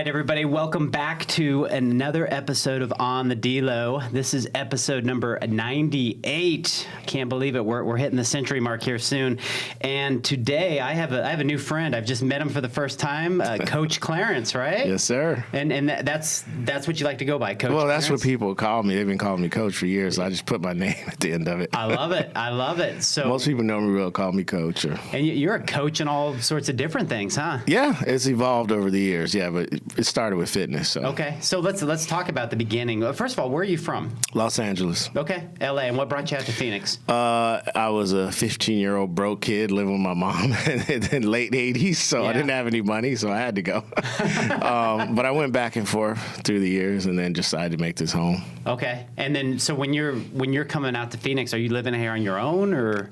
right, everybody, welcome back to another episode of On the DELO. This is episode number 98. Can't believe it. We're hitting the century mark here soon. And today I have a new friend. I've just met him for the first time, Coach Clarence, right? Yes, sir. And that's what you like to go by, Coach. Well, that's Clarence? what people call me. They've been calling me Coach for years. So I just put my name at the end of it. I love it. I love it. So most people know me will call me Coach. And you're a coach in all sorts of different things, huh? Yeah, it's evolved over the years. Yeah, but it started with fitness. So. Okay, so let's talk about the beginning. First of all, where are you from? Los Angeles. Okay, LA. And what brought you out to Phoenix? I was a 15-year-old broke kid living with my mom in the late 80s, so I didn't have any money, so I had to go. But I went back and forth through the years and then decided to make this home. Okay, and then so when you're coming out to Phoenix, are you living here on your own or?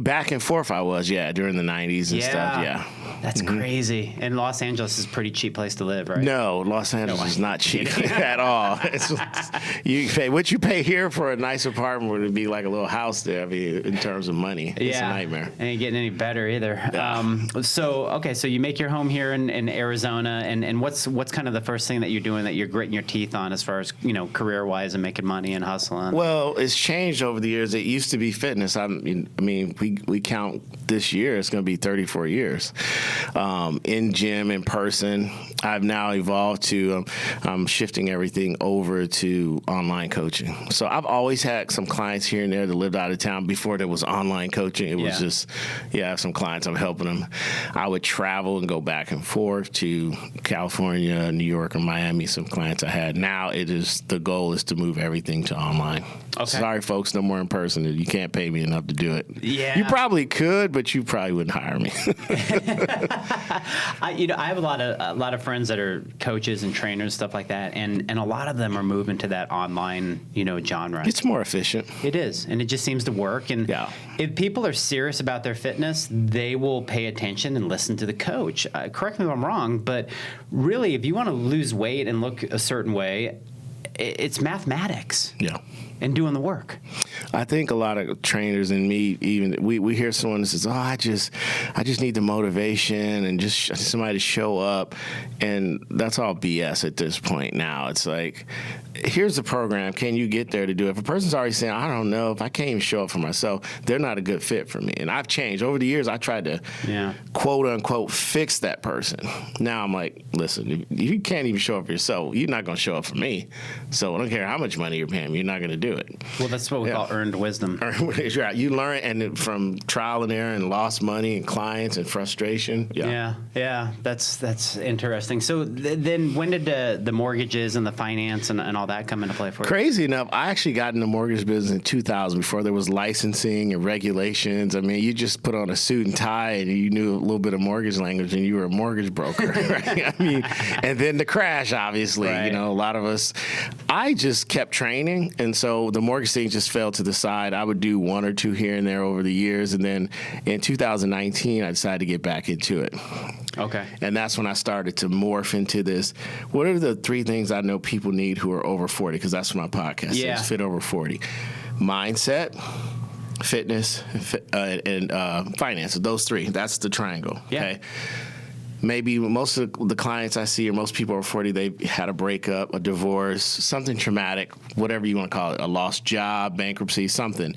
Back and forth I was, during the 90s and stuff, yeah. That's crazy. And Los Angeles is a pretty cheap place to live, right? No, Los Angeles is not cheap at all. You pay what you pay here for a nice apartment would be like a little house there. I mean, in terms of money, it's a nightmare. Ain't getting any better either. Yeah. So you make your home here in Arizona, and what's kind of the first thing that you're doing that you're gritting your teeth on as far as career wise and making money and hustling? Well, it's changed over the years. It used to be fitness. I mean, we count this year. It's going to be 34 years. In gym, in person. I've now evolved to I'm shifting everything over to online coaching. So I've always had some clients here and there that lived out of town before there was online coaching. It was just, I have some clients, I'm helping them. I would travel and go back and forth to California, New York, or Miami, some clients I had. Now the goal is to move everything to online. Okay. Sorry, folks, no more in person. You can't pay me enough to do it. Yeah. You probably could, but you probably wouldn't hire me. I have a lot of friends that are coaches and trainers, stuff like that, and a lot of them are moving to that online, genre. It's more efficient. It is, and it just seems to work. And if people are serious about their fitness, they will pay attention and listen to the coach. Correct me if I'm wrong, but really, if you want to lose weight and look a certain way, it's mathematics. Yeah. And doing the work. I think a lot of trainers and me, even we hear someone that says, "Oh, I just need the motivation and just somebody to show up," and that's all BS at this point. Now it's like, here's the program. Can you get there to do it? If a person's already saying, "I don't know if I can't even show up for myself," they're not a good fit for me. And I've changed over the years. I tried to quote unquote fix that person. Now I'm like, listen, if you can't even show up for yourself, you're not going to show up for me. So I don't care how much money you're paying me, you're not going to do it. Well, that's what we call earned wisdom. You learn and from trial and error and lost money and clients and frustration. Yeah. That's interesting. So then when did the mortgages and the finance and all that come into play for you? Crazy enough, I actually got in the mortgage business in 2000 before there was licensing and regulations. I mean, you just put on a suit and tie and you knew a little bit of mortgage language and you were a mortgage broker. Right? I mean, and then the crash, obviously, a lot of us. I just kept training, and so the mortgage thing just fell to the side. I would do one or two here and there over the years, and then in 2019, I decided to get back into it. Okay. And that's when I started to morph into this. What are the three things I know people need who are over 40? Because that's what my podcast is, Fit Over 40. Mindset, fitness, and finances. Those three. That's the triangle. Yeah. Okay. Maybe most of the clients I see, or most people over 40, they've had a breakup, a divorce, something traumatic, whatever you want to call it, a lost job, bankruptcy, something.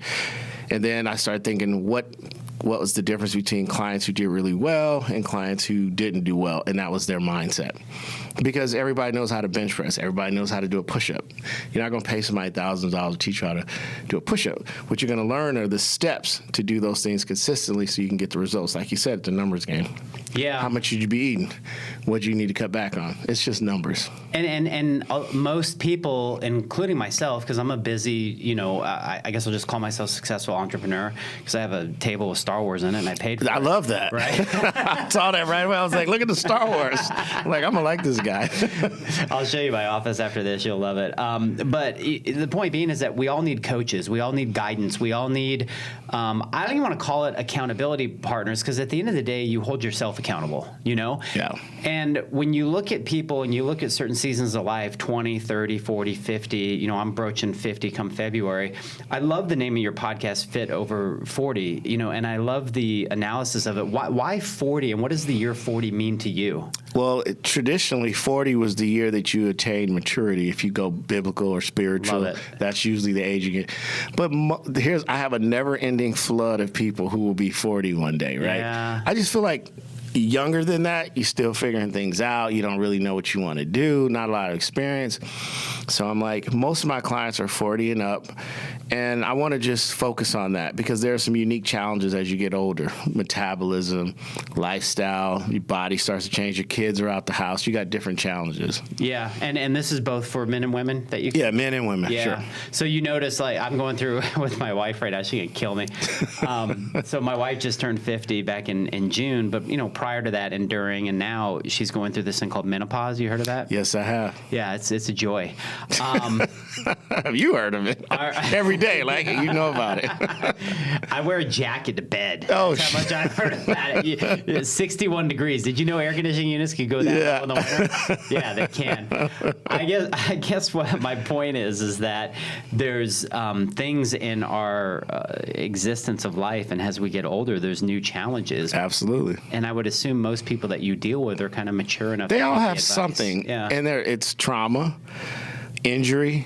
And then I started thinking, what was the difference between clients who did really well and clients who didn't do well? And that was their mindset. Because everybody knows how to bench press. Everybody knows how to do a push-up. You're not going to pay somebody $1,000 to teach you how to do a push-up. What you're going to learn are the steps to do those things consistently so you can get the results. Like you said, the numbers game. Yeah. How much should you be eating? What do you need to cut back on? It's just numbers. And most people, including myself, because I'm a busy, I guess I'll just call myself a successful entrepreneur because I have a table with Star Wars in it and I paid for it. I love that. Right? I saw that right away. I was like, look at the Star Wars. I'm like, I'm going to like this guy. I'll show you my office after this. You'll love it. But the point being is that we all need coaches. We all need guidance. We all need, I don't even want to call it accountability partners because at the end of the day, you hold yourself accountable, Yeah. And when you look at people and you look at certain seasons of life, 20, 30, 40, 50, I'm broaching 50 come February. I love the name of your podcast, Fit Over 40, and I love the analysis of it. Why 40 and what does the year 40 mean to you? Well, traditionally, 40 was the year that you attain maturity. If you go biblical or spiritual, that's usually the age you get. But I have a never-ending flood of people who will be 40 one day, right? Yeah. I just feel like younger than that, you're still figuring things out. You don't really know what you want to do, not a lot of experience. So I'm like, most of my clients are 40 and up, and I want to just focus on that because there are some unique challenges as you get older. Metabolism, lifestyle, your body starts to change, your kids are out the house, you got different challenges. Yeah, and this is both for men and women that you can... Yeah, men and women, sure. So you notice, like, I'm going through with my wife right now, she's going to kill me. So my wife just turned 50 back in June, but, you know, prior to that and during, and now she's going through this thing called menopause. You heard of that? Yes, I have. Yeah, it's a joy. Have you heard of it? Every day, like you know about it. I wear a jacket to bed. Oh, that's how much I've heard of that. It's 61 degrees. Did you know air conditioning units can go that low in the winter? Yeah, they can. I guess what my point is that there's things in our existence of life, and as we get older, there's new challenges. Absolutely. And I would assume most people that you deal with are kind of mature enough. They all have something, and it's trauma, injury.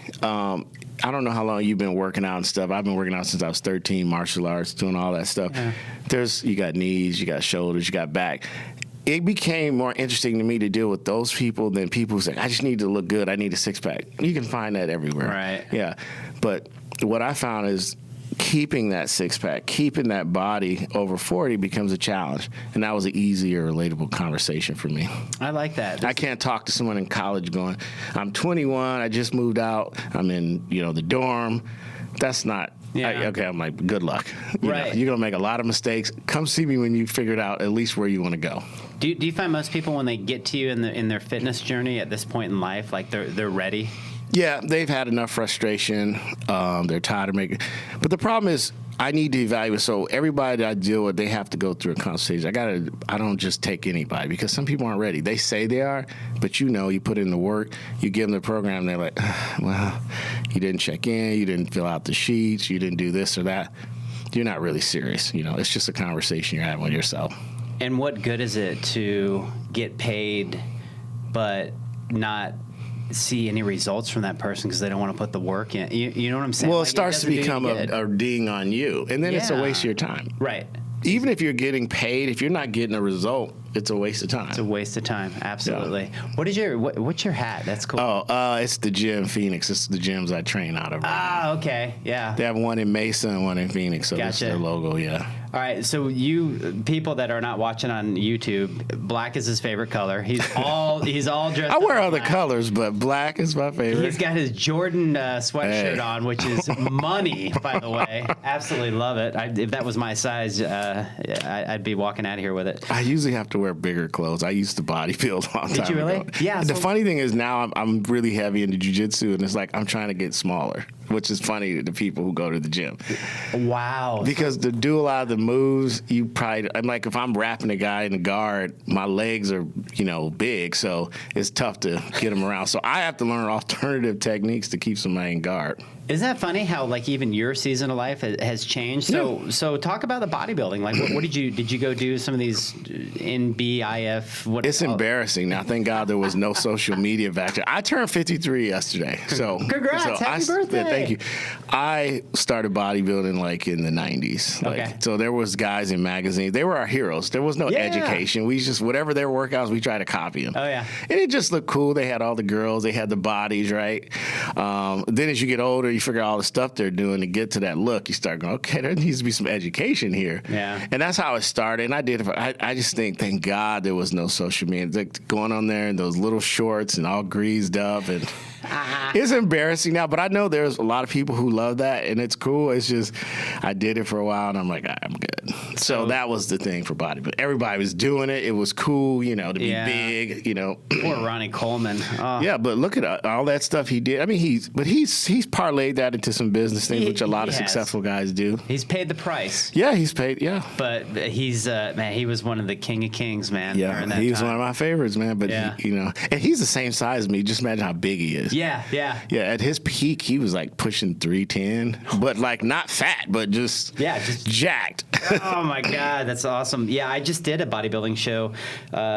I don't know how long you've been working out and stuff. I've been working out since I was 13, martial arts, doing all that stuff. Yeah. You got knees, you got shoulders, you got back. It became more interesting to me to deal with those people than people who say, I just need to look good, I need a six-pack. You can find that everywhere. Right. Yeah. But what I found is keeping that six-pack, keeping that body over 40 becomes a challenge. And that was an easier, relatable conversation for me. I like that. I can't talk to someone in college going, I'm 21, I just moved out, I'm in, the dorm. That's not, okay, I'm like, good luck. You're going to make a lot of mistakes. Come see me when you figured out at least where you want to go. Do you find most people, when they get to you in their fitness journey at this point in life, like they're ready? Yeah, they've had enough frustration. They're tired of making. But the problem is, I need to evaluate. So everybody that I deal with, they have to go through a consultation. I don't just take anybody because some people aren't ready. They say they are, but you put in the work, you give them the program, and they're like, well, you didn't check in, you didn't fill out the sheets, you didn't do this or that. You're not really serious. It's just a conversation you're having with yourself. And what good is it to get paid, but not see any results from that person because they don't want to put the work in? You know what I'm saying? Well, it starts to become a ding on you, and then it's a waste of your time. Right. Even if you're getting paid, if you're not getting a result, it's a waste of time. It's a waste of time, absolutely. Yeah. What's your hat? That's cool. Oh, it's the gym Phoenix. It's the gyms I train out of. Ah, okay, yeah. They have one in Mesa and one in Phoenix, so that's their logo, yeah. All right, so you people that are not watching on YouTube, black is his favorite color. He's all dressed. I wear other colors, but black is my favorite. He's got his Jordan sweatshirt on, which is money, by the way. Absolutely love it. If that was my size, I'd be walking out of here with it. I usually have to wear bigger clothes. I used to bodybuild a long time ago. Did you really? Yeah. The funny thing is now I'm really heavy into jiu-jitsu, and it's like I'm trying to get smaller, which is funny to the people who go to the gym. Wow. Because to do a lot of the moves, I'm like, if I'm wrapping a guy in the guard, my legs are, big, so it's tough to get them around. So I have to learn alternative techniques to keep somebody in guard. Isn't that funny how like even your season of life has changed? So talk about the bodybuilding. Like what did you go do some of these NBIF? It's embarrassing. Now, thank God there was no social media back then. I turned 53 yesterday. So congrats, happy birthday. Yeah, thank you. I started bodybuilding like in the 90s. Okay. So there was guys in magazines. They were our heroes. There was no education. We just, whatever their workouts, we tried to copy them. Oh, yeah. And it just looked cool. They had all the girls. They had the bodies, right? Then as you get older, you figure out all the stuff they're doing to get to that look. You start going, okay, there needs to be some education here. Yeah. And that's how it started. And I just think, thank God there was no social media. Like going on there in those little shorts and all greased up. And it's embarrassing now, but I know there's a lot of people who love that, and it's cool. It's just, I did it for a while, and I'm like, I'm good. So that was the thing for bodybuilding. Everybody was doing it. It was cool, to be big, Poor Ronnie Coleman. Oh. Yeah, but look at all that stuff he did. I mean, he's parlayed that into some business things, which a lot of successful guys do. He's paid the price. Yeah, he's paid, yeah. But he's, he was one of the king of kings, man. Yeah, he was one of my favorites, man. But, and he's the same size as me. Just imagine how big he is. Yeah. Yeah, at his peak, he was like pushing 310, but like not fat, but just jacked. Oh my God, that's awesome. Yeah, I just did a bodybuilding show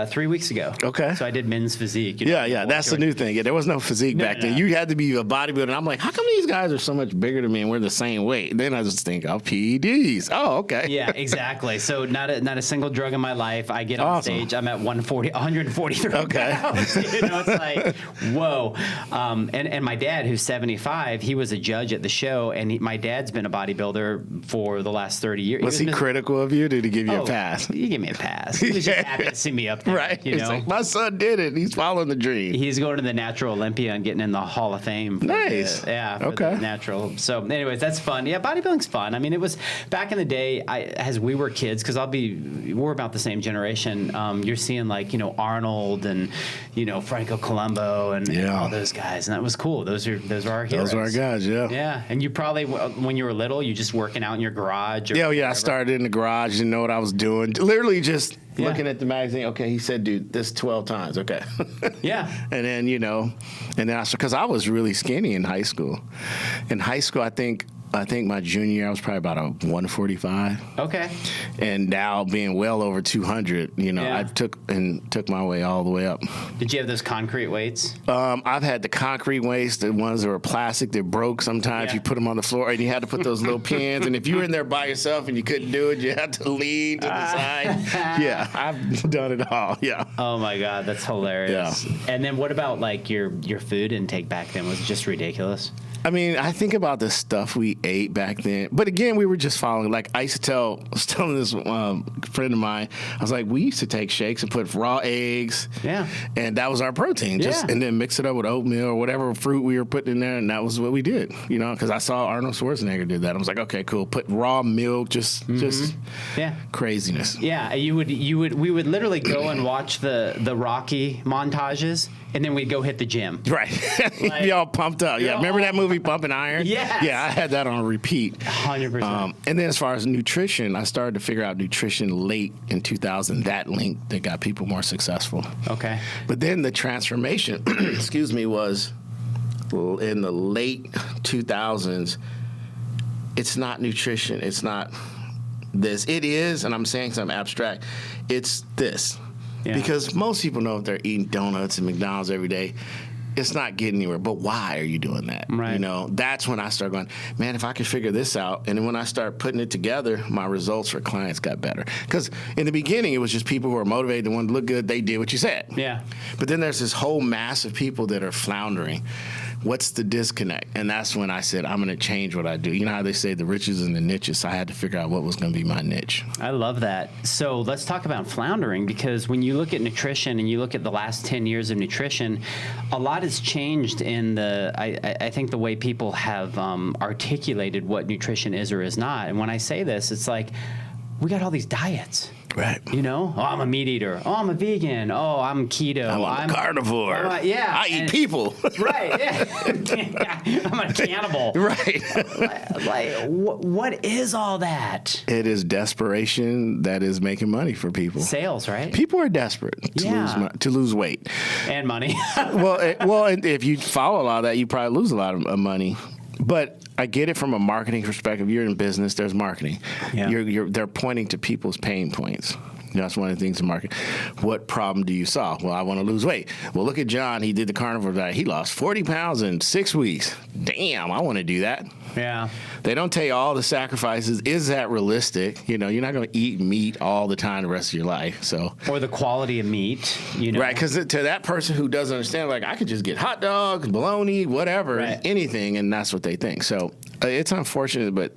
3 weeks ago. Okay. So I did men's physique. Yeah, that's the new thing. Yeah, there was no physique back then. You had to be a bodybuilder. I'm like, how come these guys are so much bigger than me and we're the same weight? And then I just think, oh, PEDs. Oh, okay. Yeah, exactly. So not a single drug in my life. I get on stage, I'm at 143 pounds. It's like, whoa. And my dad, who's 75, he was a judge at the show, and my dad's been a bodybuilder for the last 30 years. Was he critical of you? Did he give you a pass? He gave me a pass. He was just happy to see me up there. Right. He's like, my son did it. He's following the dream. He's going to the Natural Olympia and getting in the Hall of Fame. Nice. For the natural. So anyways, that's fun. Yeah, bodybuilding's fun. I mean, it was back in the day, as we were kids, because we're about the same generation. You're seeing like, Arnold and, Franco Columbo and all those guys. And that was cool. Those are our heroes. Those are our guys, yeah. Yeah. And you probably, when you were little, you just working out in your garage. I started in the garage, didn't know what I was doing. Literally just looking at the magazine. Okay, he said, dude, this 12 times. Okay. Yeah. And then, because I was really skinny in high school. In high school, I think my junior year, I was probably about a 145. Okay. And now being well over 200, I took my way all the way up. Did you have those concrete weights? I've had the concrete weights, the ones that were plastic, that broke sometimes. You put them on the floor and you had to put those little pins. And if you were in there by yourself and you couldn't do it, you had to lean to the side. Yeah, I've done it all. Yeah. Oh my God, that's hilarious. Yeah. And then what about like your food intake back then? Was it just ridiculous? I mean, I think about the stuff we ate back then. But again, we were just following. Like, I was telling this friend of mine, I was like, we used to take shakes and put raw eggs. Yeah. And that was our protein. And then mix it up with oatmeal or whatever fruit we were putting in there. And that was what we did, because I saw Arnold Schwarzenegger did that. I was like, okay, cool. Put raw milk, just craziness. Yeah. We would literally go and watch the Rocky montages. And then we'd go hit the gym. Right. Be all pumped up. Yeah. Remember that movie Pumping Iron? Yes. Yeah, I had that on repeat. 100%. And then as far as nutrition, I started to figure out nutrition late in 2000, that link that got people more successful. Okay. But then the transformation, was in the late 2000s. It's not nutrition. It's not this. It is, and I'm saying something abstract, it's this. Yeah. Because most people know if they're eating donuts and McDonald's every day, it's not getting anywhere. But why are you doing that? Right. That's when I start going, man, if I could figure this out. And then when I start putting it together, my results for clients got better. Because in the beginning, it was just people who were motivated, they wanted to look good, they did what you said. Yeah. But then there's this whole mass of people that are floundering. What's the disconnect? And that's when I said, I'm going to change what I do. You know how they say the riches and the niches? So I had to figure out what was going to be my niche. I love that. So let's talk about floundering, because when you look at nutrition and you look at the last 10 years of nutrition, a lot has changed in I think the way people have articulated what nutrition is or is not. And when I say this, it's like, we got all these diets. Right. Oh, I'm a meat eater. Oh, I'm a vegan. Oh, I'm keto. I'm a carnivore. I eat people. Right. Yeah. I'm a cannibal. Right. What is all that? It is desperation that is making money for people. Sales, right? People are desperate to lose weight. And money. And if you follow a lot of that, you probably lose a lot of money. But I get it from a marketing perspective. You're in business, there's marketing. Yeah. They're pointing to people's pain points. That's one of the things in marketing. What problem do you solve? Well, I want to lose weight. Well, look at John. He did the carnivore diet. He lost 40 pounds in 6 weeks. Damn, I want to do that. Yeah. They don't tell you all the sacrifices. Is that realistic? You're not going to eat meat all the time the rest of your life. Or the quality of meat. Right, because to that person who doesn't understand, like, I could just get hot dogs, bologna, whatever, anything, and that's what they think. So it's unfortunate, but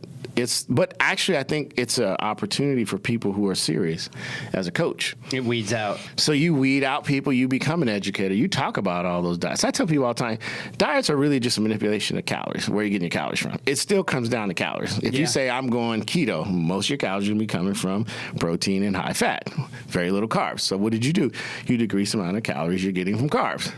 actually I think it's an opportunity for people who are serious as a coach. It weeds out. So you weed out people, you become an educator, you talk about all those diets. I tell people all the time, diets are really just a manipulation of calories, where you're getting your calories from. It still comes down to calories. If you say I'm going keto, most of your calories are going to be coming from protein and high fat, very little carbs. So what did you do? You decrease the amount of calories you're getting from carbs.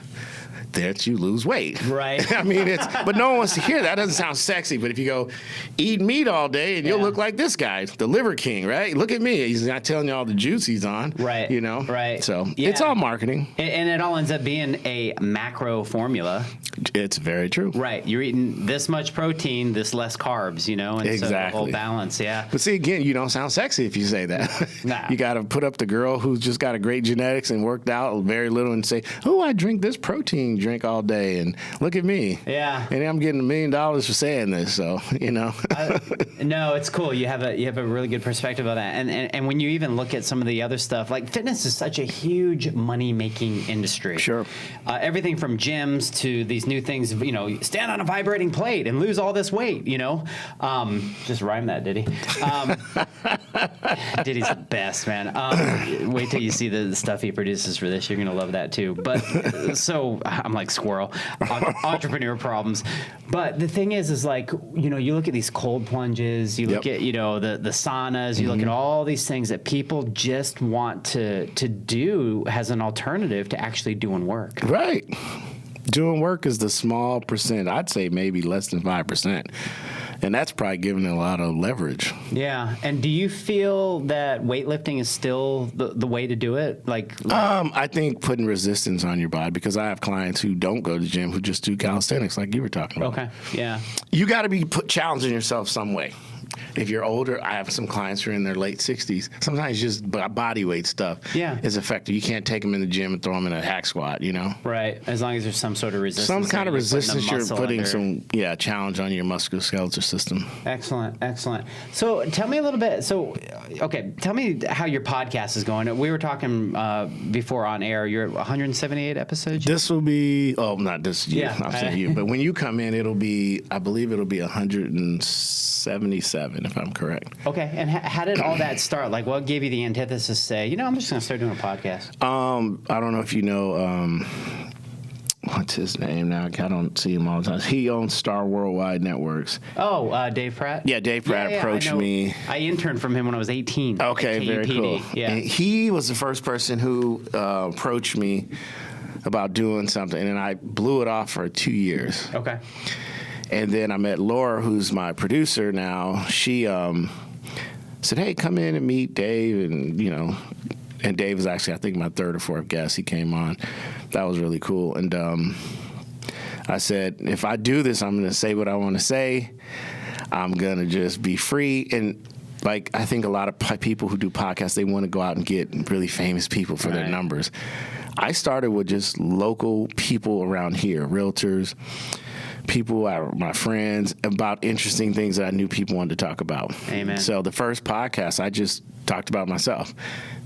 that you lose weight. Right. I mean, but no one wants to hear that. That doesn't sound sexy. But if you go eat meat all day and you'll look like this guy, the liver king, right? Look at me. He's not telling you all the juice he's on. Right. You know? Right. So it's all marketing. And it all ends up being a macro formula. It's very true. Right. You're eating this much protein, this less carbs, you know? And so the whole balance, But see, again, you don't sound sexy if you say that. Nah. You got to put up the girl who's just got a great genetics and worked out very little and say, oh, I drink this protein drink all day and look at me. Yeah. And I'm getting $1 million for saying this, so, you know. No, it's cool. You have a really good perspective on that. And when you even look at some of the other stuff, like fitness is such a huge money-making industry. Sure. Everything from gyms to these new things, you know, stand on a vibrating plate and lose all this weight, you know. Just rhyme that, Diddy. Diddy's the best, man. Wait till you see the stuff he produces for this. You're going to love that too. But so I'm like squirrel, entrepreneur problems. But the thing is like, you know, you look at these cold plunges, you look at, you know, the saunas, you look at all these things that people just want to do as an alternative to actually doing work. Right. Doing work is the small percent. I'd say maybe less than 5%. And that's probably giving it a lot of leverage. Yeah. And do you feel that weightlifting is still the way to do it? I think putting resistance on your body, because I have clients who don't go to the gym who just do calisthenics like you were talking about. Okay. Yeah. You got to be challenging yourself some way. If you're older, I have some clients who are in their late 60s. Sometimes just body weight stuff is effective. You can't take them in the gym and throw them in a hack squat, you know? Right. As long as there's some sort of resistance. Some kind of resistance, you're putting some challenge on your musculoskeletal system. Excellent. Excellent. So tell me a little bit. So, okay, tell me how your podcast is going. We were talking before on air. You're at 178 episodes? This will be, not this year. Yeah. I'll say you. But when you come in, I believe it'll be 177, if I'm correct. Okay. And how did all that start? Like, what gave you the antithesis to say, you know, I'm just going to start doing a podcast? I don't know if you know, what's his name now? I don't see him all the time. He owns Star Worldwide Networks. Oh, Dave Pratt? Yeah, Dave Pratt approached me. I interned from him when I was 18. Okay, very cool. Yeah. And he was the first person who approached me about doing something, and I blew it off for 2 years. Okay. And then I met Laura, who's my producer now. She said, hey, come in and meet Dave. And, you know, and Dave was actually, I think, my third or fourth guest. He came on. That was really cool. And I said, if I do this, I'm going to say what I want to say. I'm going to just be free. And, like, I think a lot of people who do podcasts, they want to go out and get really famous people for their numbers. I started with just local people around here, realtors, people, my friends, about interesting things that I knew people wanted to talk about. Amen. So the first podcast, I just talked about myself.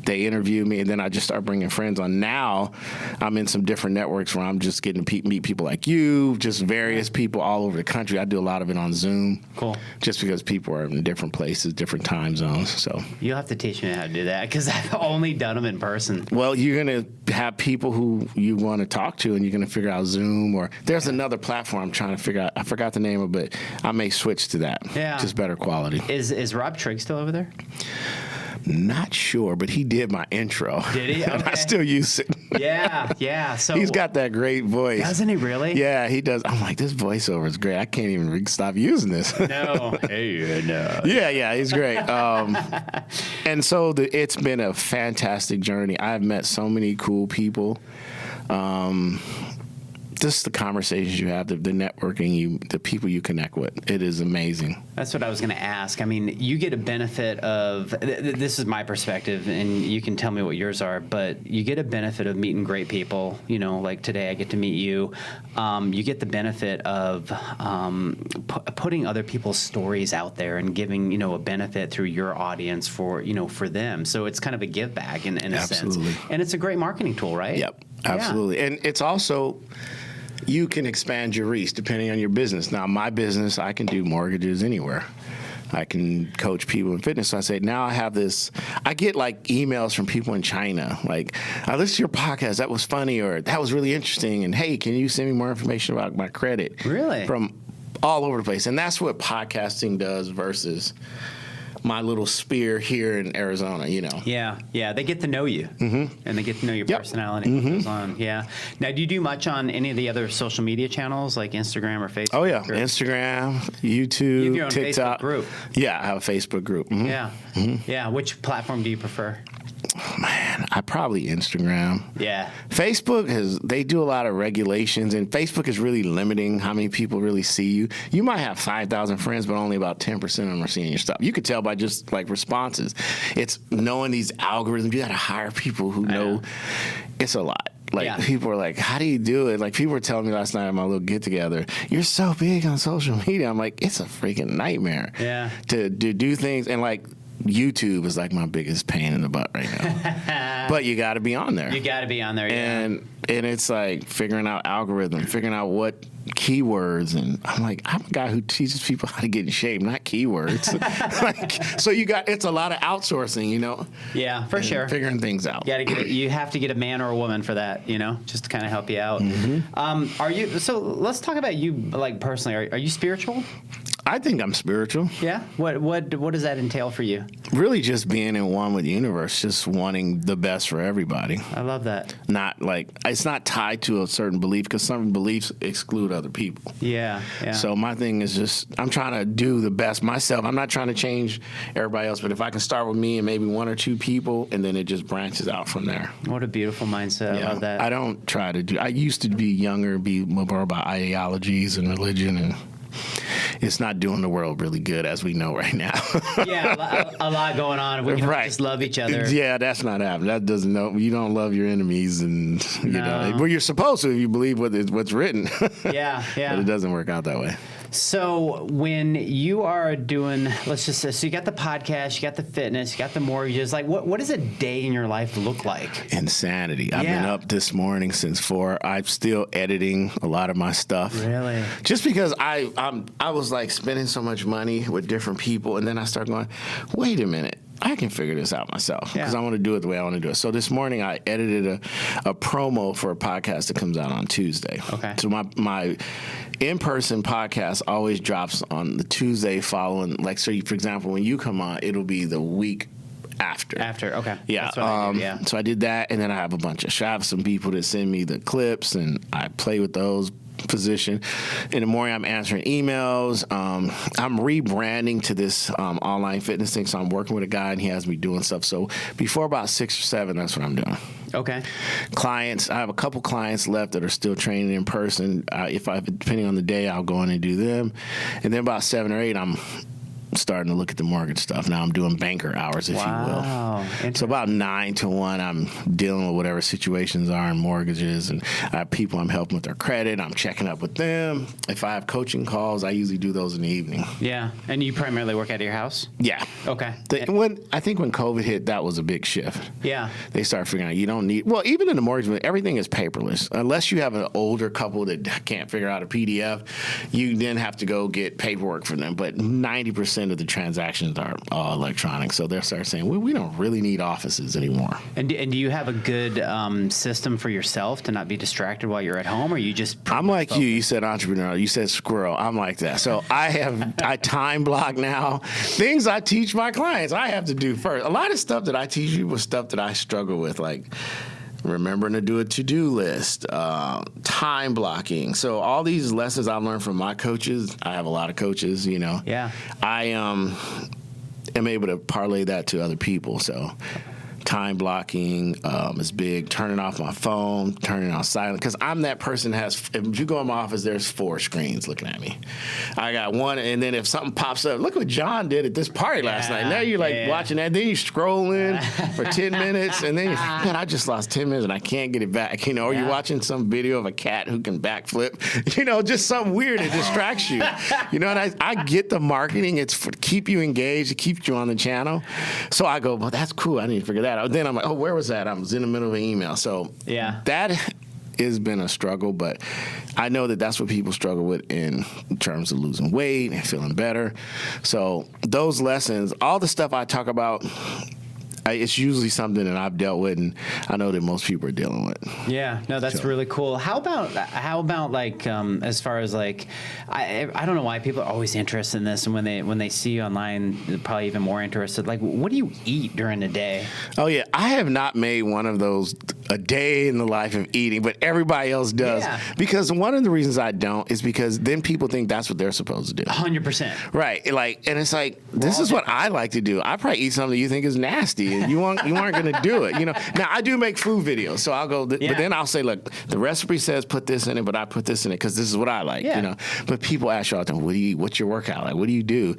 They interviewed me, and then I just started bringing friends on. Now I'm in some different networks where I'm just getting to meet people like you, just various people all over the country. I do a lot of it on Zoom. Cool. Just because people are in different places, different time zones. So you'll have to teach me how to do that, because I've only done them in person. Well, you're going to have people who you want to talk to, and you're going to figure out Zoom, or there's another platform I'm trying to figure out. I forgot the name of it, but I may switch to that. Yeah. Just better quality. Is Rob Trigg still over there? Not sure, but he did my intro. Did he? Okay. And I still use it. Yeah. So he's got that great voice. Doesn't he really? Yeah, he does. I'm like, this voiceover is great. I can't even stop using this. No. Hey, no. Yeah, he's great. And so it's been a fantastic journey. I've met so many cool people. Just the conversations you have, the networking, the people you connect with. It is amazing. That's what I was going to ask. I mean, you get a benefit of, this is my perspective, and you can tell me what yours are, but you get a benefit of meeting great people. You know, like today I get to meet you. You get the benefit of putting other people's stories out there and giving, you know, a benefit through your audience for them. So it's kind of a give back in a sense. And it's a great marketing tool, right? Yep, absolutely. Yeah. And it's also, you can expand your reach depending on your business. Now, my business, I can do mortgages anywhere. I can coach people in fitness. So I say, now I have this. I get like emails from people in China, like, I listened to your podcast. That was funny, or that was really interesting. And hey, can you send me more information about my credit? Really? From all over the place. And that's what podcasting does versus my little sphere here in Arizona, you know. Yeah, they get to know you, and they get to know your personality. What goes on. Yeah. Now, do you do much on any of the other social media channels like Instagram or Facebook? Oh yeah, Instagram, YouTube, You have your own TikTok. Facebook group. Yeah, I have a Facebook group. Yeah. Which platform do you prefer? Man, I probably Instagram. Yeah. Facebook they do a lot of regulations, and Facebook is really limiting how many people really see you. You might have 5,000 friends, but only about 10% of them are seeing your stuff. You could tell by just like responses. It's knowing these algorithms. You got to hire people who know. It's a lot. Like, people are like, how do you do it? Like, people were telling me last night at my little get-together, you're so big on social media. I'm like, it's a freaking nightmare to do things. And, like, YouTube is, like, my biggest pain in the butt right now. But you got to be on there. You got to be on there, And it's, like, figuring out algorithm, figuring out what keywords, and I'm like, I'm a guy who teaches people how to get in shape, not keywords. So it's a lot of outsourcing, you know. Yeah, for sure. Figuring things out. You have to get a man or a woman for that, you know, just to kind of help you out. So let's talk about you, like, personally. Are you spiritual? I think I'm spiritual. Yeah. What does that entail for you? Really, just being in one with the universe, just wanting the best for everybody. I love that. Not like it's not tied to a certain belief, because some beliefs exclude other people. Yeah. So my thing is just I'm trying to do the best myself. I'm not trying to change everybody else, but if I can start with me and maybe one or two people, and then it just branches out from there. What a beautiful mindset. I love that. I don't try to do. I used to be younger, be more about ideologies and religion, and it's not doing the world really good, as we know right now. A lot going on. We can just love each other. Yeah, that's not happening. That doesn't know. You don't love your enemies, and you know. Well, you're supposed to if you believe what's written. Yeah. But it doesn't work out that way. So when you are doing, let's just say, so you got the podcast, you got the fitness, you got the mortgages, like what does a day in your life look like? Insanity. I've been up this morning since 4. I'm still editing a lot of my stuff. Really? Just because I was like spending so much money with different people, and then I started going, wait a minute. I can figure this out myself because I want to do it the way I want to do it. So this morning I edited a promo for a podcast that comes out on Tuesday. Okay. So my in-person podcast always drops on the Tuesday following. Like, so for example, when you come on, it'll be the week after. Okay. Yeah. That's what I do, So I did that, and then I have I have some people that send me the clips, and I play with those. Position. In the morning, I'm answering emails. I'm rebranding to this online fitness thing, so I'm working with a guy, and he has me doing stuff. So before about 6 or 7, that's what I'm doing. Okay. Clients, I have a couple clients left that are still training in person. Depending on the day, I'll go in and do them. And then about 7 or 8, I'm starting to look at the mortgage stuff. Now I'm doing banker hours, if you will. So about 9 to 1, I'm dealing with whatever situations are in mortgages, and I have people I'm helping with their credit. I'm checking up with them. If I have coaching calls, I usually do those in the evening. Yeah. And you primarily work out of your house? Yeah. Okay. I think when COVID hit, that was a big shift. Yeah. They started figuring out you don't need, well, even in the mortgage, everything is paperless. Unless you have an older couple that can't figure out a PDF, you then have to go get paperwork for them. But 90% of the transactions are all electronic, so they'll start saying, well, we don't really need offices anymore. And do you have a good system for yourself to not be distracted while you're at home, or you just... I'm like focused? You said entrepreneurial, you said squirrel. I'm like that. So I time block now. Things I teach my clients, I have to do first. A lot of stuff that I teach you was stuff that I struggle with, like remembering to do a to-do list, time blocking. So all these lessons I've learned from my coaches, I have a lot of coaches, you know. Yeah. I am able to parlay that to other people. So time blocking is big. Turning off my phone, turning on silent. Because I'm that person if you go in my office, there's 4 screens looking at me. I got one, and then if something pops up, look what John did at this party last night. Now you're like watching that. Then you scroll in for 10 minutes, and then you're like, man, I just lost 10 minutes, and I can't get it back. You know, or you're watching some video of a cat who can backflip. You know, just something weird that distracts you. You know, and I get the marketing. It's to keep you engaged, to keep you on the channel. So I go, well, that's cool. I need to figure that out. Then I'm like, oh, where was that? I was in the middle of an email. So that has been a struggle, but I know that that's what people struggle with in terms of losing weight and feeling better. So those lessons, all the stuff I talk about, it's usually something that I've dealt with, and I know that most people are dealing with. Yeah, no, that's really cool. How about like as far as like, I don't know why people are always interested in this, and when they see you online, they're probably even more interested. Like, what do you eat during the day? Oh yeah, I have not made one of those a day in the life of eating, but everybody else does. Yeah. Because one of the reasons I don't is because then people think that's what they're supposed to do. 100%. Right, like, and it's like, this is what I like to do. I probably eat something you think is nasty, and you aren't going to do it. You know. Now I do make food videos, so I'll go, but then I'll say, look, the recipe says put this in it, but I put this in it because this is what I like. Yeah. You know. But people ask you all the time, what do you? What's your workout like? What do you do?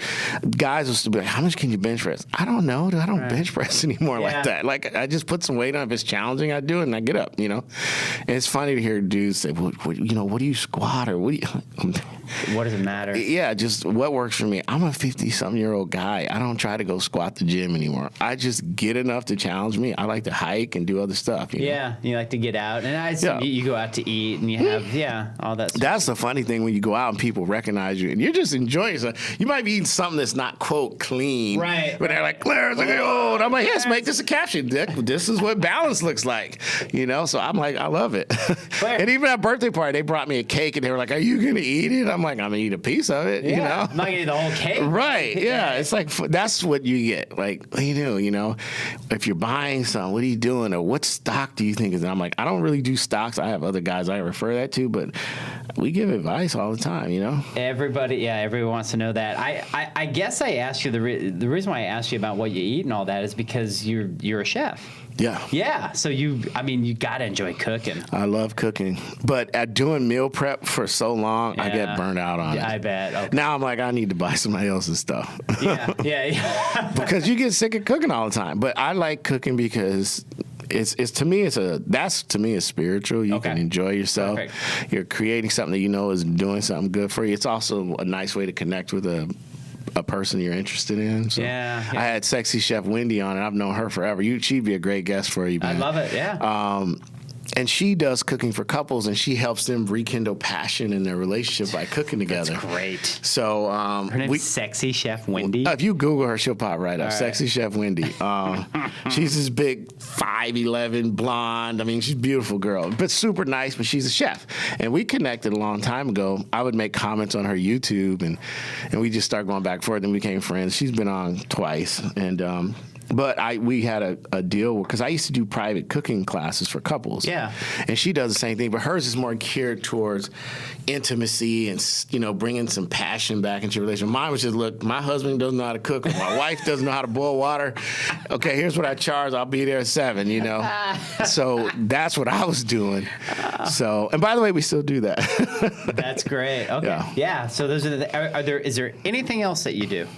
Guys will still be like, how much can you bench press? I don't know. I don't bench press anymore like that. Like, I just put some weight on. If it's challenging, I do it, and I get up. You know. And it's funny to hear dudes say, what do you squat, or what do you? What does it matter? Yeah, just what works for me. I'm a 50-something-year-old guy. I don't try to go squat the gym anymore. I just get enough to challenge me. I like to hike and do other stuff. You know? You like to get out, and you go out to eat, and you have all that stuff. That's the funny thing when you go out and people recognize you, and you're just enjoying yourself. You might be eating something that's not, quote, clean. Right. But they're like, Clarence, and I'm like, yes, make this a caption. This is what balance looks like. You know, so I'm like, I love it. And even at a birthday party, they brought me a cake, and they were like, are you going to eat it? I'm like, I'm going to eat a piece of it, you know? I'm not going to eat the whole cake. Right, yeah. It's like, that's what you get. Like, what do you do, you know? If you're buying something, what are you doing? Or what stock do you think is? And I'm like, I don't really do stocks. I have other guys I refer that to, but we give advice all the time, you know? Everyone wants to know that. I guess I asked you, the reason why I asked you about what you eat and all that is because you're a chef. Yeah. Yeah. So you got to enjoy cooking. I love cooking. But at doing meal prep for so long, I get burned out on it. I bet. Okay. Now I'm like, I need to buy somebody else's stuff. Yeah. Because you get sick of cooking all the time. But I like cooking because it's to me is spiritual. You can enjoy yourself. Perfect. You're creating something that you know is doing something good for you. It's also a nice way to connect with a person you're interested in. So I had Sexy Chef Wendy on, and I've known her forever. She'd be a great guest for you, man. I love it, yeah. And she does cooking for couples, and she helps them rekindle passion in their relationship by cooking together. That's great. So her name's Sexy Chef Wendy. If you Google her, she'll pop right up. Sexy Chef Wendy. She's this big 5'11" blonde. I mean, she's a beautiful girl, but super nice. But she's a chef, and we connected a long time ago. I would make comments on her YouTube, and we just started going back and forth, and we became friends. She's been on twice, and. But we had a deal because I used to do private cooking classes for couples. Yeah. And she does the same thing, but hers is more geared towards intimacy and, you know, bringing some passion back into your relationship. Mine was just, look, my husband doesn't know how to cook. My wife doesn't know how to boil water. Okay, here's what I charge. I'll be there at 7, you know. So that's what I was doing. So, and by the way, we still do that. That's great. Okay. Yeah. So those are is there anything else that you do?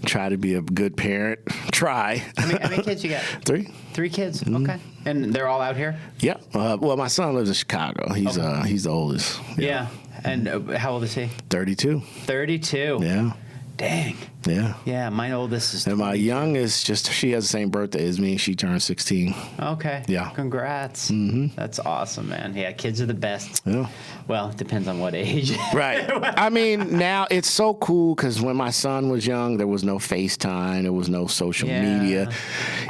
Try to be a good parent. Try. How many kids you got? 3. 3 kids. Mm-hmm. Okay. And they're all out here? Yeah. Well, my son lives in Chicago. He's the oldest. Yeah. And how old is he? 32. 32. Yeah. Dang. Yeah. Yeah, my oldest is 20. And my youngest, she has the same birthday as me. She turned 16. Okay. Yeah. Congrats. Mm-hmm. That's awesome, man. Yeah, kids are the best. Yeah. Well, it depends on what age. Right. I mean, now it's so cool because when my son was young, there was no FaceTime. There was no social media.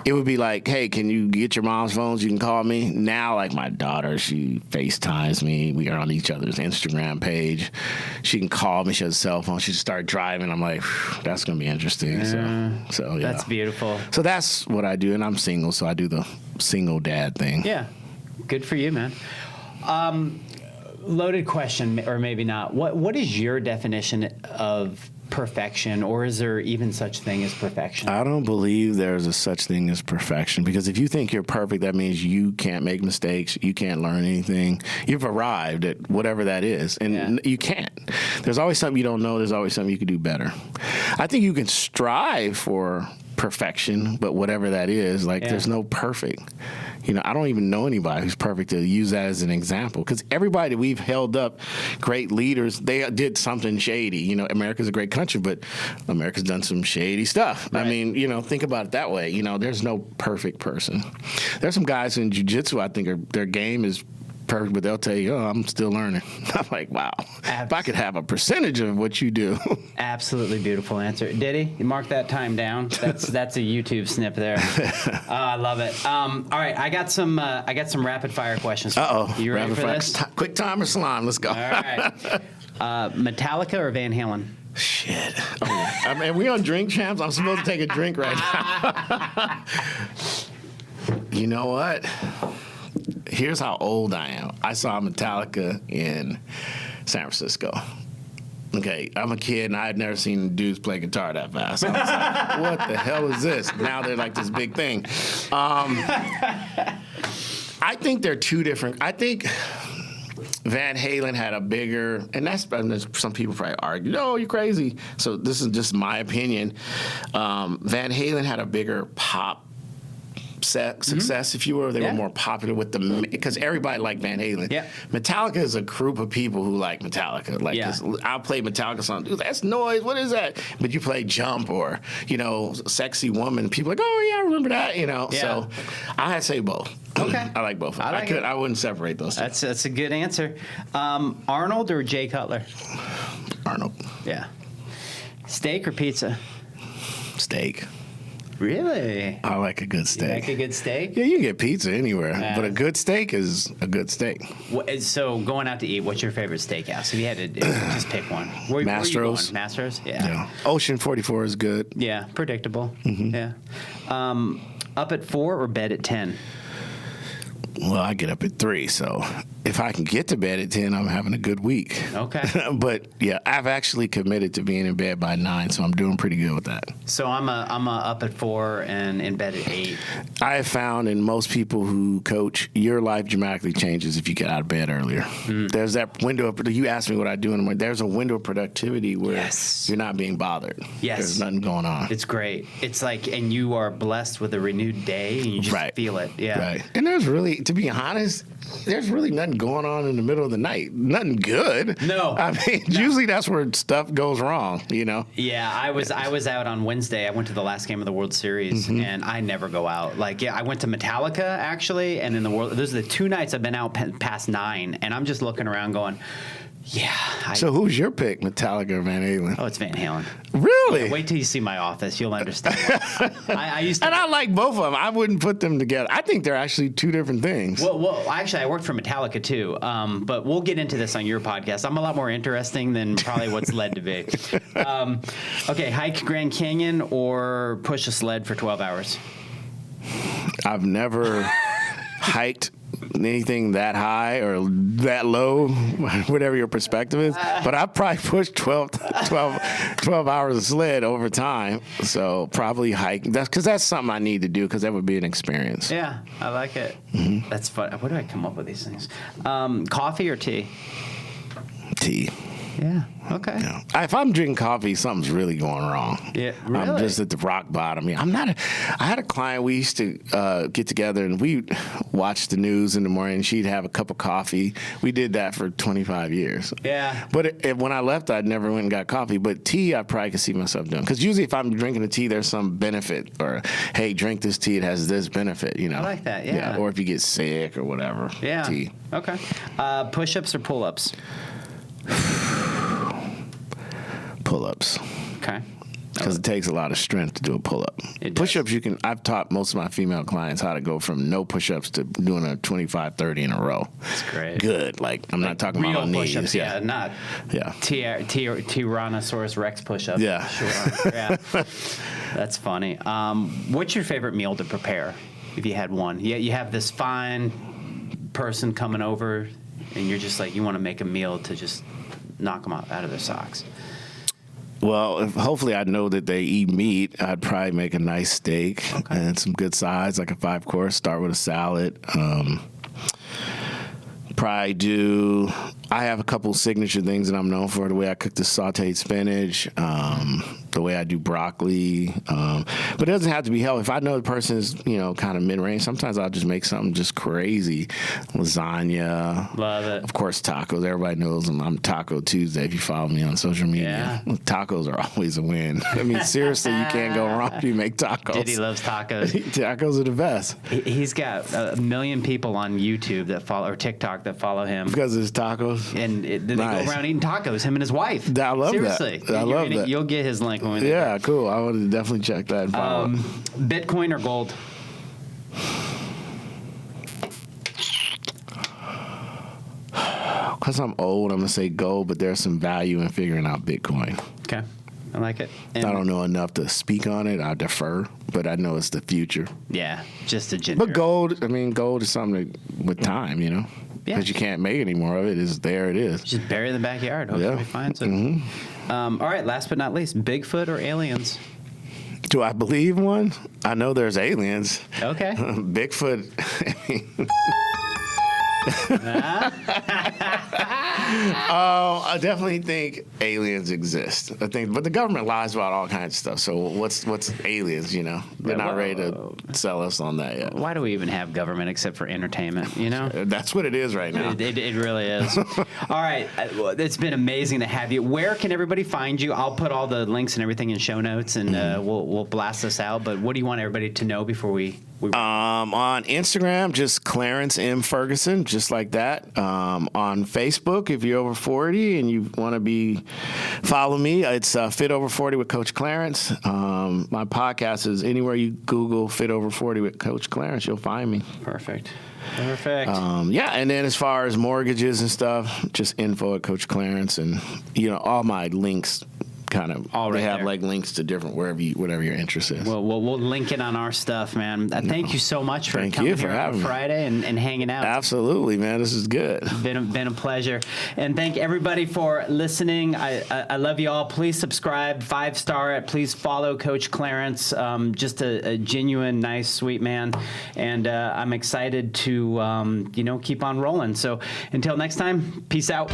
It would be like, hey, can you get your mom's phones? You can call me. Now, like my daughter, she FaceTimes me. We are on each other's Instagram page. She can call me. She has a cell phone. She just started driving. I'm like, that's going to be interesting. So yeah. That's beautiful. So that's what I do. And I'm single, so I do the single dad thing. Yeah. Good for you, man. Loaded question, or maybe not. What is your definition of perfection, or is there even such thing as perfection? I don't believe there's a such thing as perfection, because if you think you're perfect, that means you can't make mistakes, you can't learn anything. You've arrived at whatever that is, and you can't. There's always something you don't know. There's always something you could do better. I think you can strive for perfection, but whatever that is, there's no perfect. You know, I don't even know anybody who's perfect to use that as an example, because everybody that we've held up, great leaders, they did something shady. You know, America's a great country, but America's done some shady stuff. Right. I mean, you know, think about it that way. You know, there's no perfect person. There's some guys in jiu-jitsu, I think, their game is perfect, but they'll tell you, oh, I'm still learning. I'm like, wow. If I could have a percentage of what you do. Absolutely beautiful answer. Diddy, you mark that time down. That's a YouTube snip there. I love it. All right, I got some rapid fire questions. Uh-oh. You ready for this? Quick timer salon. Let's go. All right. Metallica or Van Halen? Shit. Oh, I mean, we on Drink Champs? I'm supposed to take a drink right now. You know what? Here's how old I am. I saw Metallica in San Francisco. Okay, I'm a kid, and I had never seen dudes play guitar that fast. I was like, what the hell is this? Now they're like this big thing. I think they're two different. I think Van Halen had a bigger, and that's some people probably argue, no, you're crazy. So this is just my opinion. Van Halen had a bigger pop success, if you will. They were more popular with because everybody liked Van Halen. Yeah. Metallica is a group of people who like Metallica. Like, I'll play Metallica song. Dude, that's noise. What is that? But you play Jump or, Sexy Woman. People are like, oh, yeah, I remember that, Yeah. So I had to say both. Okay. I like both of them. I wouldn't separate those two. That's a good answer. Arnold or Jay Cutler? Arnold. Yeah. Steak or pizza? Steak. Really? I like a good steak. You like a good steak? Yeah, you can get pizza anywhere, but a good steak is a good steak. So going out to eat, what's your favorite steakhouse? If you had to just pick one. Where you going? Mastro's? Yeah. Ocean 44 is good. Yeah, predictable. Mm-hmm. Yeah. Up at 4 or bed at 10? Well, I get up at 3, so if I can get to bed at 10, I'm having a good week. Okay. But yeah, I've actually committed to being in bed by 9, so I'm doing pretty good with that. So I'm up at 4 and in bed at 8. I have found in most people who coach, your life dramatically changes if you get out of bed earlier. There's that window of, you asked me what I do in the morning. There's a window of productivity where you're not being bothered. Yes. There's nothing going on. It's great. It's like, and you are blessed with a renewed day, and you just feel it. Yeah. Right. And there's really, to be honest, there's really nothing going on in the middle of the night. Nothing good. No. I mean, usually that's where stuff goes wrong, Yeah, I was out on Wednesday. I went to the last game of the World Series, and I never go out. I went to Metallica, actually, and in the world, those are the 2 nights I've been out past 9, and I'm just looking around going, so who's your pick, Metallica or Van Halen? Oh, it's Van Halen. Really? Yeah, wait till you see my office. You'll understand. I used to, and I like both of them. I wouldn't put them together. I think they're actually two different things. Well, actually, I worked for Metallica, too. But we'll get into this on your podcast. I'm a lot more interesting than probably what's led to be. Okay, hike Grand Canyon or push a sled for 12 hours? I've never hiked anything that high or that low, whatever your perspective is. But I probably pushed 12 hours of sled over time. So probably hike. Because that's something I need to do because that would be an experience. Yeah, I like it. Mm-hmm. That's fun. Where do I come up with these things? Coffee or tea? Tea. Yeah. Okay. Yeah. If I'm drinking coffee, something's really going wrong. Yeah. Really? I'm just at the rock bottom. I had a client. We used to get together and we'd watch the news in the morning. She'd have a cup of coffee. We did that for 25 years. Yeah. But when I left, I never went and got coffee. But tea, I probably could see myself doing. Because usually, if I'm drinking a tea, there's some benefit. Or hey, drink this tea. It has this benefit. I like that. Yeah. Or if you get sick or whatever. Yeah. Tea. Okay. Push-ups or pull-ups? Pull-ups. Okay. Because it takes a lot of strength to do a pull-up. Push-ups, I've taught most of my female clients how to go from no push-ups to doing a 25, 30 in a row. That's great. Good. I'm not talking about on knees. Push-ups, not Tyrannosaurus Rex push-ups. Yeah. Sure. Yeah. That's funny. What's your favorite meal to prepare, if you had one? You have this fine person coming over, and you're just you want to make a meal to just knock them out of their socks. Well, hopefully I know that they eat meat. I'd probably make a nice steak and some good sides, like a 5-course. Start with a salad. Probably do I have a couple signature things that I'm known for. The way I cook the sauteed spinach, the way I do broccoli. But it doesn't have to be healthy. If I know the person is, kind of mid-range, sometimes I'll just make something just crazy. Lasagna. Love it. Of course, tacos. Everybody knows I'm Taco Tuesday if you follow me on social media. Yeah. Tacos are always a win. I mean, seriously, you can't go wrong if you make tacos. Diddy loves tacos. Tacos are the best. He's got 1 million people on YouTube that follow, or TikTok that follow him. Because it's tacos. And then they Nice. go around eating tacos, him and his wife. I love Seriously. that. I love that. You'll get his link when we Yeah, cool. I want to definitely check that and follow. Bitcoin or gold? Because I'm old, I'm going to say gold, but there's some value in figuring out Bitcoin. Okay. I like it. And I don't know enough to speak on it. I defer, but I know it's the future. Yeah, just a generic. But gold is something with time, Yeah. Because you can't make any more of it. It's there. It is. Just bury it in the backyard. Hope somebody finds it. All right, last but not least, Bigfoot or aliens? Do I believe one? I know there's aliens. Okay. Bigfoot. I definitely think aliens exist. But the government lies about all kinds of stuff. So what's aliens? They're not ready to sell us on that yet. Why do we even have government except for entertainment? That's what it is right now. It really is. All right, it's been amazing to have you. Where can everybody find you? I'll put all the links and everything in show notes, and we'll blast this out. But what do you want everybody to know before we on Instagram, just Clarence M. Ferguson, just like that. On Facebook, if you're over 40 and you want to follow me, it's Fit Over 40 with Coach Clarence. My podcast is anywhere you Google Fit Over 40 with Coach Clarence, you'll find me. Perfect. Yeah, and then as far as mortgages and stuff, just info at Coach Clarence, and all my links. Kind of, they have like links to different whatever your interest is. Well, we'll link it on our stuff, man. Thank you so much for coming here on Friday and hanging out. Absolutely, man. This is good. Been a pleasure, and thank everybody for listening. I love you all. Please subscribe, 5-star. Please follow Coach Clarence. Just a genuine, nice, sweet man, and I'm excited to keep on rolling. So until next time, peace out.